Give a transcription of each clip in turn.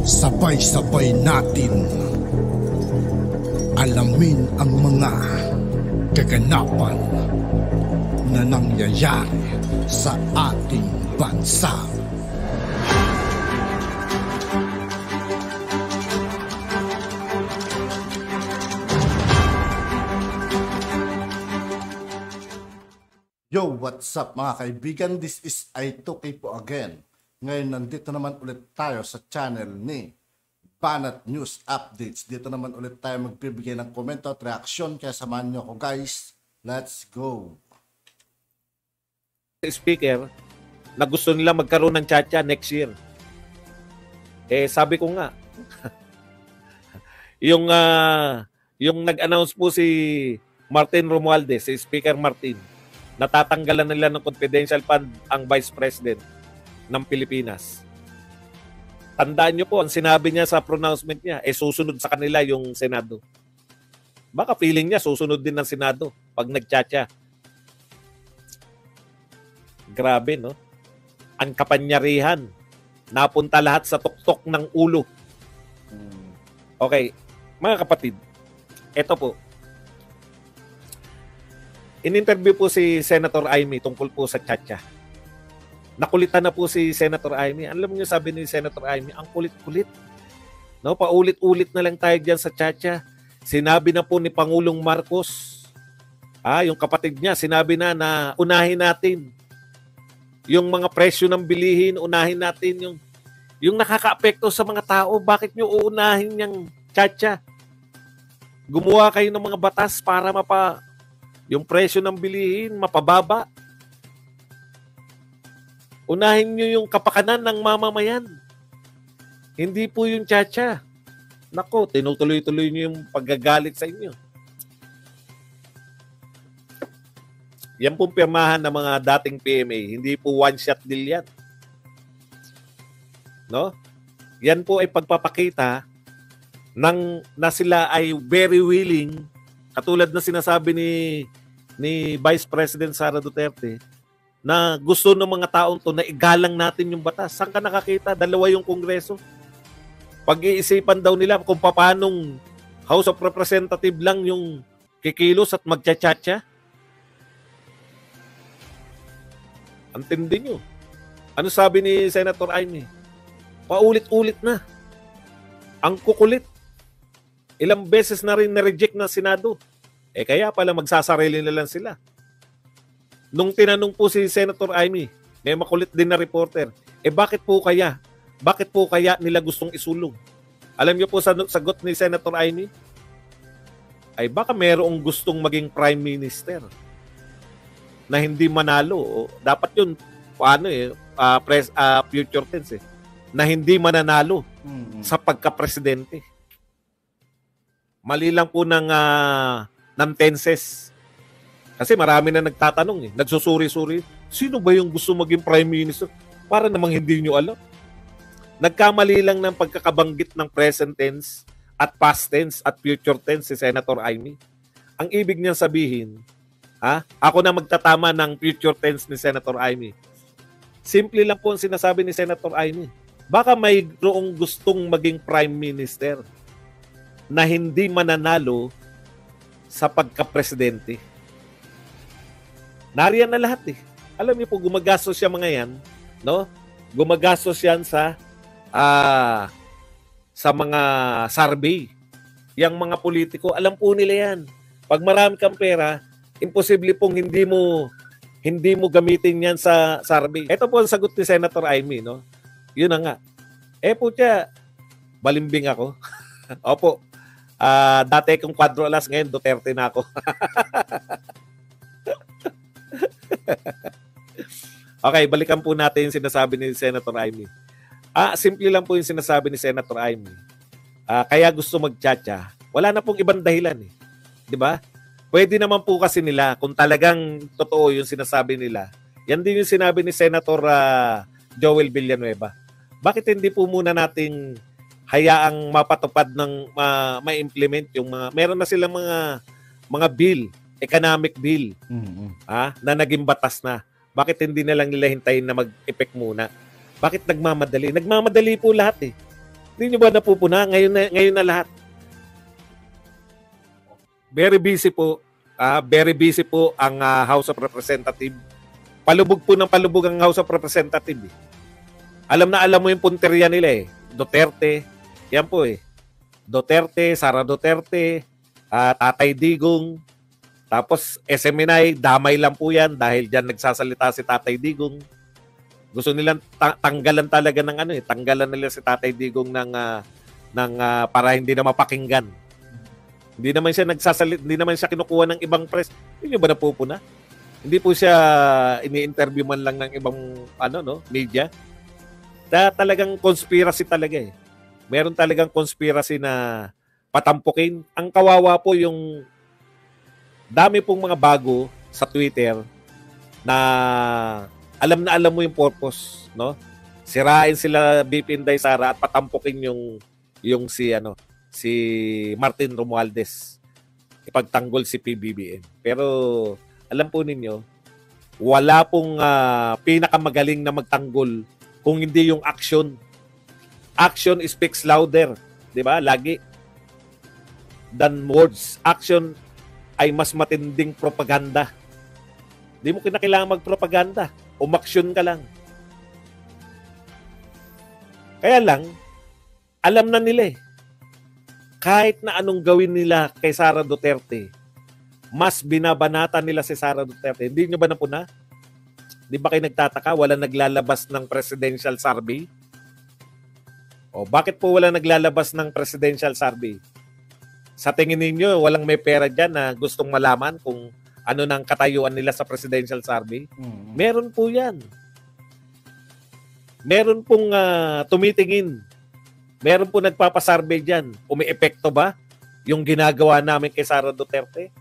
Sabay-sabay natin alamin ang mga kaganapan na nangyayari sa ating bansa. Yo, what's up mga kaibigan? This is I2K po again. Ngayon nandito naman ulit tayo sa channel ni Banat News Updates. Dito naman ulit tayo magbibigay ng komento at reaksyon. Kaya samahan nyo ako guys. Let's go! Speaker na gusto nila magkaroon ng tsa-tsa next year. Sabi ko nga, yung nag-announce po si Martin Romualdez, si Speaker Martin, natatanggalan nila ng confidential fund ang Vice President ng Pilipinas. Tandaan nyo po, ang sinabi niya sa pronouncement niya, susunod sa kanila yung Senado. Baka feeling niya, susunod din ng Senado pag nagtsatsa. Grabe, no? Ang kapanyarihan. Napunta lahat sa tuktok ng ulo. Okay, mga kapatid, eto po. In-interview po si Senator Amy tungkol po sa tsa-tsa. Nakulitan na po si Senator Amy. Alam niyo, sabi ni Senator Amy, ang kulit-kulit. No, paulit-ulit na lang tayo diyan sa tsa-tsa. Sinabi na po ni Pangulong Marcos, yung kapatid niya, sinabi na unahin natin yung mga presyo ng bilihin, unahin natin yung nakakaapekto sa mga tao. Bakit niyo uunahin yung tsa-tsa? Gumawa kayo ng mga batas para yung presyo ng bilihin mapababa. Unahin nyo yung kapakanan ng mamamayan. Hindi po yung tsa-tsa. Nako, tinutuloy-tuloy nyo yung paggagalit sa inyo. Yan pong pirmahan ng mga dating PMA. Hindi po one-shot deal yan. No? Yan po ay pagpapakita na sila ay very willing, katulad na sinasabi ni Vice President Sara Duterte, na gusto ng mga taong to na igalang natin yung batas. Saan ka nakakita? Dalawa yung Kongreso. Pag-iisipan daw nila kung paanong House of Representative lang yung kikilos at magtsatsa. Antindi nyo. Ano sabi ni Senator Amy? Paulit-ulit na. Ang kukulit. Ilang beses na rin na-reject ng Senado. Kaya pala magsasarili na lang sila. Nung tinanong po si Senator Amy, may makulit din na reporter, bakit po kaya nila gustong isulong? Alam niyo po sa sagot ni Senator Amy? Baka mayroong gustong maging Prime Minister na hindi manalo. Dapat yun, future tense na hindi mananalo sa pagka-presidente. Mali lang po ng tenses. Kasi marami na nagtatanong nagsusuri-suri, sino ba yung gusto maging Prime Minister? Para namang hindi nyo alam. Nagkamali lang ng pagkakabanggit ng present tense at past tense at future tense si Senator Amy. Ang ibig niyang sabihin, ako na magtatama ng future tense ni Senator Amy. Simple lang po ang sinasabi ni Senator Amy. Baka mayroong gustong maging Prime Minister na hindi mananalo sa pagka-presidente. Nariyan na lahat Alam niyo po, gumagastos siya mga yan, no? Gumagastos yan sa mga survey. Yang mga politiko, alam po nila yan. Pag marami kang pera, imposible pong hindi mo gamitin yan sa survey. Ito po ang sagot ni Senator Amy, no? Yun na nga. Po siya, balimbing ako. Opo. Dati kong Quadro Alas, ngayon Duterte na ako. Okay, balikan po natin yung sinasabi ni Senator Amy. Simple lang po yung sinasabi ni Senator Amy. Kaya gusto magtsatsa. Wala na pong ibang dahilan 'Di ba? Pwede naman po kasi nila kung talagang totoo yung sinasabi nila. Yan din yung sinabi ni Senator Joel Villanueva. Bakit hindi po muna nating hayaang mapatupad ng ma-implement yung mga meron na silang mga bill, economic bill na naging batas na. Bakit hindi na lang nila hintayin na mag-effect muna? Bakit nagmamadali? Nagmamadali po lahat Hindi nyo ba napupuna? Ngayon na lahat. Very busy po. Very busy po ang House of Representatives. Palubog po ng palubog ang House of Representatives. Eh. Alam na alam mo yung punteriya nila eh. Duterte. Yan po eh. Duterte, Sara Duterte, Tatay Digong. Tapos SMNI, damay lang po yan dahil dyan nagsasalita si Tatay Digong. Gusto nilang tanggalan talaga ng ano eh. Tanggalan nila si Tatay Digong ng para hindi na mapakinggan. Hindi naman siya hindi naman siya kinukuha ng ibang press. Hindi nyo ba napupuna? Hindi po siya ini-interview man lang ng ibang media. Talagang conspiracy talaga eh. Meron talagang conspiracy na patampukin. Ang kawawa po yung dami pong mga bago sa Twitter na alam mo yung purpose, no? Sirain sila BP Inday Sara at patampukin yung si Martin Romualdez. Ipagtanggol si PBBM. Pero alam po ninyo, wala pong pinakamagaling na magtanggol kung hindi yung action. Action speaks louder, 'di ba? Lagi than words. Action ay mas matinding propaganda. Hindi mo kinakailangan magpropaganda. Umaksyon ka lang. Kaya lang, alam na nila eh. Kahit na anong gawin nila kay Sara Duterte, mas binabanatan nila si Sara Duterte. Hindi nyo ba napuna? Di ba kayo nagtataka? Wala naglalabas ng presidential survey? O bakit po wala naglalabas ng presidential survey? Sa tingin ninyo, walang may pera dyan na gustong malaman kung ano nang katayuan nila sa presidential survey? Meron po yan. Meron pong tumitingin. Meron po nagpapasurvey dyan. Umi-epekto ba yung ginagawa namin kay Sara Duterte?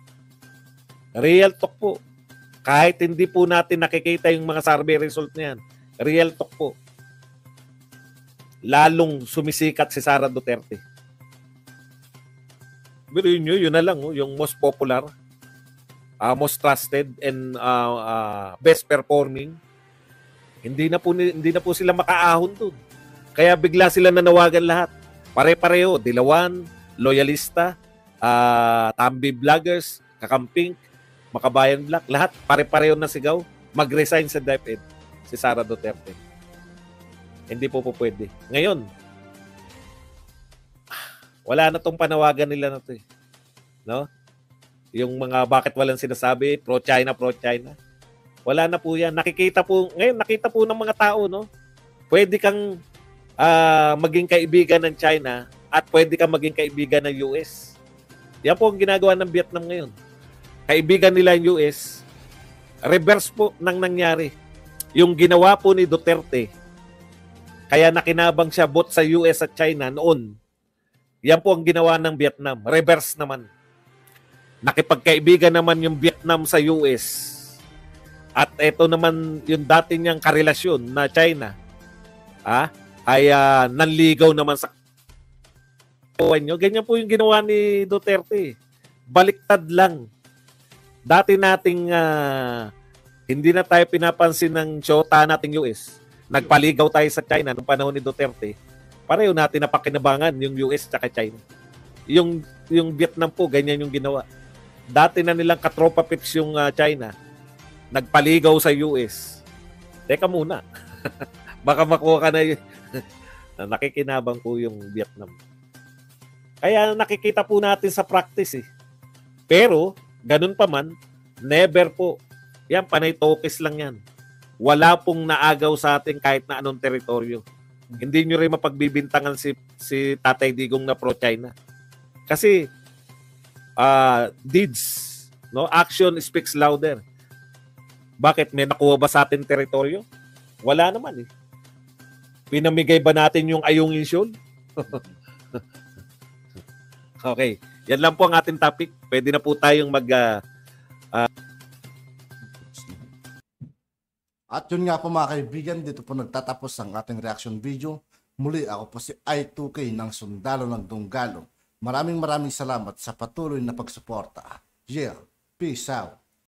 Real talk po. Kahit hindi po natin nakikita yung mga survey result na yan. Real talk po. Lalong sumisikat si Sara Duterte. Pero yun na lang, yung most popular, most trusted and best performing. Hindi na po sila makaahon doon. Kaya bigla sila nanawagan lahat. Pare-pareho, Dilawan, Loyalista, Tambi Vloggers, Kakamping, Makabayan Black, lahat pare-pareho na sigaw, mag-resign sa DepEd si Sara Duterte. Hindi po pwede. Ngayon, wala na tong panawagan nila na to eh. No? Yung mga bakit walang sinasabi, pro-China. Wala na po yan. Nakita po ng mga tao, no? Pwede kang maging kaibigan ng China at pwede kang maging kaibigan ng US. Yan po ang ginagawa ng Vietnam ngayon. Kaibigan nila yung US, reverse po nang nangyari. Yung ginawa po ni Duterte, kaya nakinabang siya both sa US at China noon. Yan po ang ginawa ng Vietnam. Reverse naman. Nakipagkaibigan naman yung Vietnam sa US. At ito naman yung dati niyang karelasyon na China. Ay nanligaw naman sa nyo. Ganyan po yung ginawa ni Duterte. Baliktad lang. Dati nating hindi na tayo pinapansin ng syota nating US. Nagpaligaw tayo sa China noong panahon ni Duterte. Pareho natin napakinabangan yung US at China. Yung Vietnam po, ganyan yung ginawa. Dati na nilang katropa pips yung China. Nagpaligaw sa US. Teka muna. Baka makuha ka na yun. Nakikinabang po yung Vietnam. Kaya nakikita po natin sa practice eh. Pero, ganun pa man, never po. Yan, panay tokis lang yan. Wala pong naagaw sa atin kahit na anong teritoryo. Hindi nyo rin mapagbibintangan si Tatay Digong na pro-China. Kasi, deeds, no? Action speaks louder. Bakit? May nakuha ba sa atin teritoryo? Wala naman eh. Pinamigay ba natin yung Ayungin Shoal? Okay. Yan lang po ang ating topic. Pwede na po tayong At yun nga po mga kaibigan, dito po nagtatapos ang ating reaction video. Muli ako po si I2K ng Sundalo ng Dunggalo. Maraming salamat sa patuloy na pagsuporta. Yeah, peace out.